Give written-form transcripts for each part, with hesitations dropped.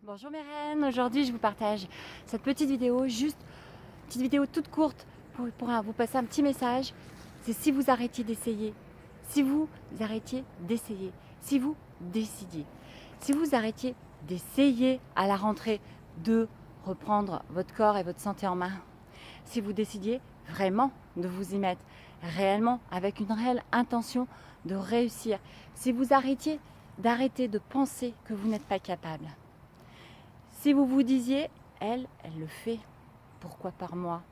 Bonjour mes reines, aujourd'hui je vous partage cette petite vidéo, juste petite vidéo toute courte pour vous passer un petit message. C'est si vous arrêtiez d'essayer, si vous arrêtiez d'essayer, si vous décidiez, si vous arrêtiez d'essayer à la rentrée de reprendre votre corps et votre santé en main, si vous décidiez vraiment de vous y mettre, réellement avec une réelle intention de réussir, si vous arrêtiez d'arrêter de penser que vous n'êtes pas capable. Si vous vous disiez, elle le fait, pourquoi pas moi?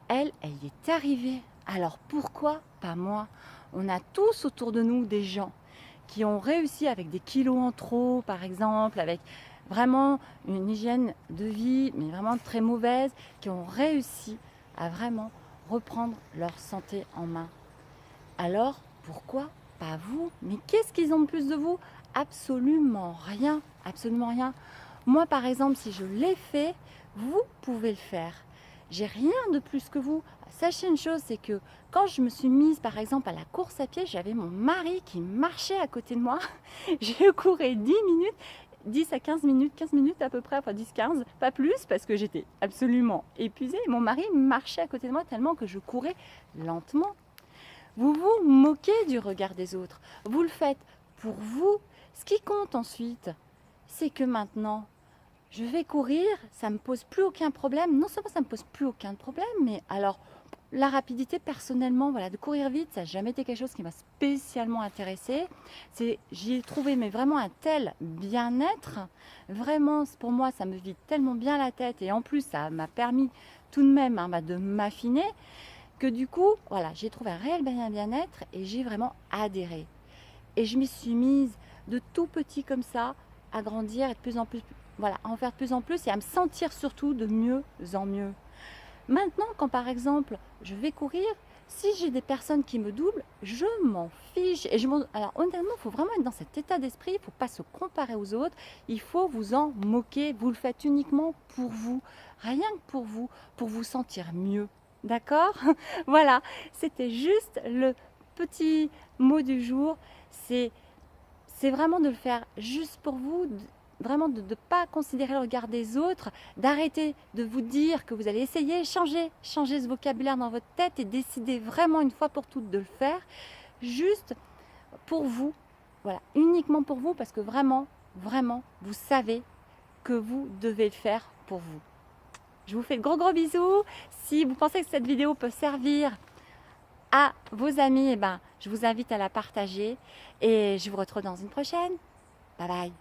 Elle y est arrivée, alors pourquoi pas moi? On a tous autour de nous des gens qui ont réussi avec des kilos en trop, par exemple, avec vraiment une hygiène de vie, mais vraiment très mauvaise, qui ont réussi à vraiment reprendre leur santé en main. Alors, pourquoi pas vous? Mais qu'est-ce qu'ils ont de plus de vous? Absolument rien, absolument rien. Moi, par exemple, si je l'ai fait, vous pouvez le faire. J'ai rien de plus que vous. Sachez une chose, c'est que quand je me suis mise, par exemple, à la course à pied, j'avais mon mari qui marchait à côté de moi. J'ai couru 10 minutes, 10 à 15 minutes, 15 minutes à peu près, enfin 10-15, pas plus, parce que j'étais absolument épuisée. Mon mari marchait à côté de moi tellement que je courais lentement. Vous vous moquez du regard des autres. Vous le faites pour vous. Ce qui compte ensuite, c'est que maintenant, je vais courir, ça ne me pose plus aucun problème. Non seulement ça ne me pose plus aucun problème, mais alors la rapidité personnellement, voilà, de courir vite, ça n'a jamais été quelque chose qui m'a spécialement intéressée. J'y ai trouvé mais vraiment un tel bien-être. Vraiment, pour moi, ça me vide tellement bien la tête et en plus, ça m'a permis tout de même de m'affiner que du coup, voilà, j'ai trouvé un réel bien-être et j'ai vraiment adhéré. Et je m'y suis mise de tout petit comme ça à grandir et de plus en plus, voilà, à en faire de plus en plus et à me sentir surtout de mieux en mieux. Maintenant, quand par exemple je vais courir, si j'ai des personnes qui me doublent, je m'en fiche. Alors honnêtement, il faut vraiment être dans cet état d'esprit, il ne faut pas se comparer aux autres, il faut vous en moquer, vous le faites uniquement pour vous, rien que pour vous sentir mieux. D'accord? Voilà, c'était juste le petit mot du jour. C'est vraiment de le faire juste pour vous, vraiment de ne pas considérer le regard des autres, d'arrêter de vous dire que vous allez essayer, changer ce vocabulaire dans votre tête et décider vraiment une fois pour toutes de le faire, juste pour vous, voilà, uniquement pour vous, parce que vraiment, vous savez que vous devez le faire pour vous. Je vous fais de gros bisous. Si vous pensez que cette vidéo peut servir à vos amis, je vous invite à la partager et je vous retrouve dans une prochaine. Bye bye.